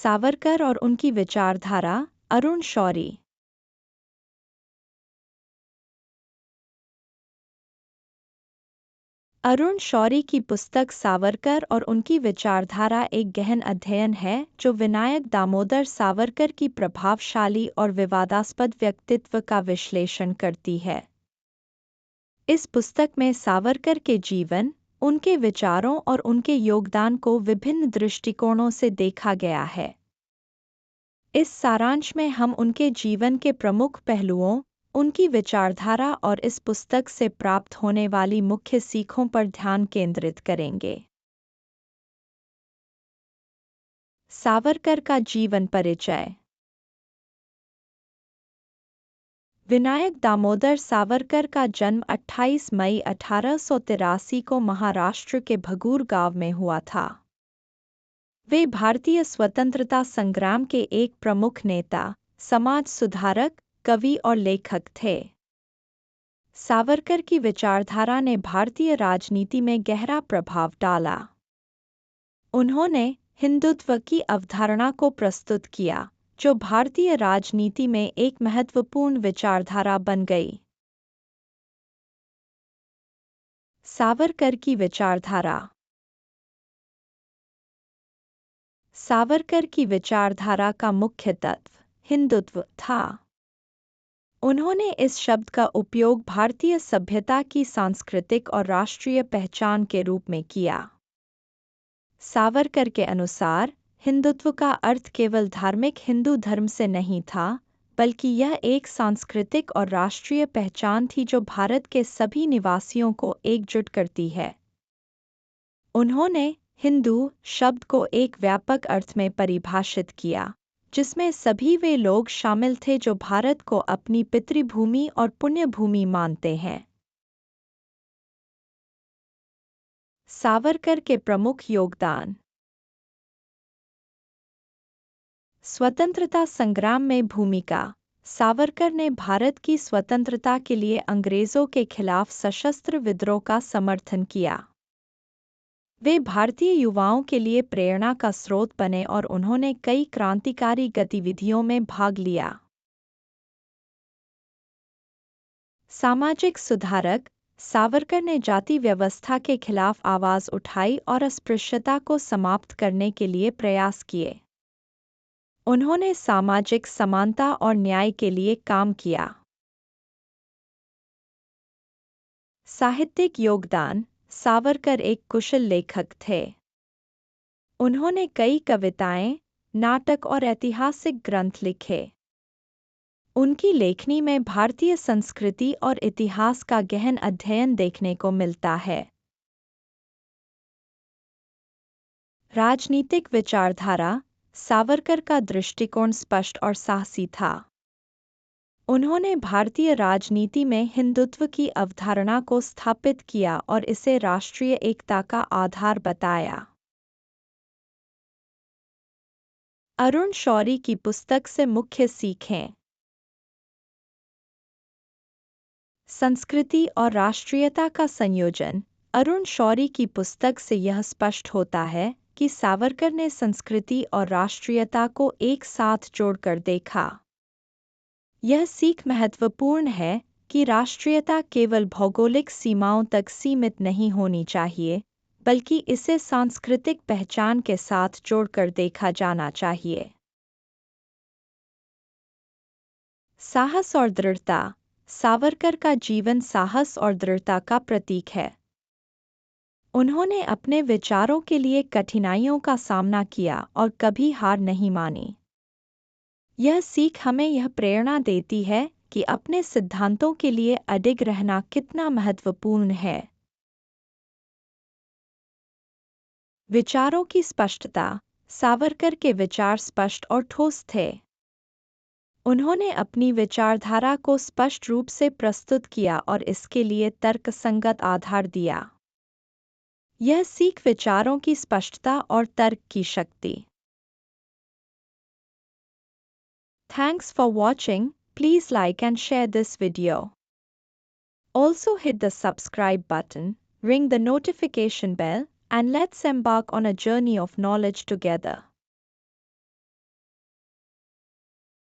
सावरकर और उनकी विचारधारा। अरुण शौरी। अरुण शौरी की पुस्तक सावरकर और उनकी विचारधारा एक गहन अध्ययन है जो विनायक दामोदर सावरकर की प्रभावशाली और विवादास्पद व्यक्तित्व का विश्लेषण करती है। इस पुस्तक में सावरकर के जीवन, उनके विचारों और उनके योगदान को विभिन्न दृष्टिकोणों से देखा गया है। इस सारांश में हम उनके जीवन के प्रमुख पहलुओं, उनकी विचारधारा और इस पुस्तक से प्राप्त होने वाली मुख्य सीखों पर ध्यान केंद्रित करेंगे। सावरकर का जीवन परिचय। विनायक दामोदर सावरकर का जन्म 28 मई 1883 को महाराष्ट्र के भगूर गांव में हुआ था। वे भारतीय स्वतंत्रता संग्राम के एक प्रमुख नेता, समाज सुधारक, कवि और लेखक थे। सावरकर की विचारधारा ने भारतीय राजनीति में गहरा प्रभाव डाला। उन्होंने हिंदुत्व की अवधारणा को प्रस्तुत किया, जो भारतीय राजनीति में एक महत्वपूर्ण विचारधारा बन गई। सावरकर की विचारधारा। सावरकर की विचारधारा का मुख्य तत्व हिंदुत्व था। उन्होंने इस शब्द का उपयोग भारतीय सभ्यता की सांस्कृतिक और राष्ट्रीय पहचान के रूप में किया। सावरकर के अनुसार हिंदुत्व का अर्थ केवल धार्मिक हिंदू धर्म से नहीं था, बल्कि यह एक सांस्कृतिक और राष्ट्रीय पहचान थी जो भारत के सभी निवासियों को एकजुट करती है। उन्होंने हिंदू शब्द को एक व्यापक अर्थ में परिभाषित किया, जिसमें सभी वे लोग शामिल थे जो भारत को अपनी पितृभूमि और पुण्यभूमि मानते हैं। सावरकर के प्रमुख योगदान। स्वतंत्रता संग्राम में भूमिका। सावरकर ने भारत की स्वतंत्रता के लिए अंग्रेजों के खिलाफ सशस्त्र विद्रोह का समर्थन किया। वे भारतीय युवाओं के लिए प्रेरणा का स्रोत बने और उन्होंने कई क्रांतिकारी गतिविधियों में भाग लिया। सामाजिक सुधारक। सावरकर ने जाति व्यवस्था के खिलाफ आवाज उठाई और अस्पृश्यता को समाप्त करने के लिए प्रयास किए। उन्होंने सामाजिक समानता और न्याय के लिए काम किया। साहित्यिक योगदान। सावरकर एक कुशल लेखक थे। उन्होंने कई कविताएं, नाटक और ऐतिहासिक ग्रंथ लिखे। उनकी लेखनी में भारतीय संस्कृति और इतिहास का गहन अध्ययन देखने को मिलता है। राजनीतिक विचारधारा। सावरकर का दृष्टिकोण स्पष्ट और साहसी था। उन्होंने भारतीय राजनीति में हिंदुत्व की अवधारणा को स्थापित किया और इसे राष्ट्रीय एकता का आधार बताया। अरुण शौरी की पुस्तक से मुख्य सीखें। संस्कृति और राष्ट्रीयता का संयोजन। अरुण शौरी की पुस्तक से यह स्पष्ट होता है कि सावरकर ने संस्कृति और राष्ट्रीयता को एक साथ जोड़कर देखा। यह सीख महत्वपूर्ण है कि राष्ट्रीयता केवल भौगोलिक सीमाओं तक सीमित नहीं होनी चाहिए, बल्कि इसे सांस्कृतिक पहचान के साथ जोड़कर देखा जाना चाहिए। साहस और दृढ़ता। सावरकर का जीवन साहस और दृढ़ता का प्रतीक है। उन्होंने अपने विचारों के लिए कठिनाइयों का सामना किया और कभी हार नहीं मानी। यह सीख हमें यह प्रेरणा देती है कि अपने सिद्धांतों के लिए अडिग रहना कितना महत्वपूर्ण है। विचारों की स्पष्टता। सावरकर के विचार स्पष्ट और ठोस थे। उन्होंने अपनी विचारधारा को स्पष्ट रूप से प्रस्तुत किया और इसके लिए तर्कसंगत आधार दिया। यह सीख विचारों की स्पष्टता और तर्क की शक्ति। Thanks for watching. Please like and share this video. Also hit the subscribe button, ring the notification bell, and let's embark on a journey of knowledge together.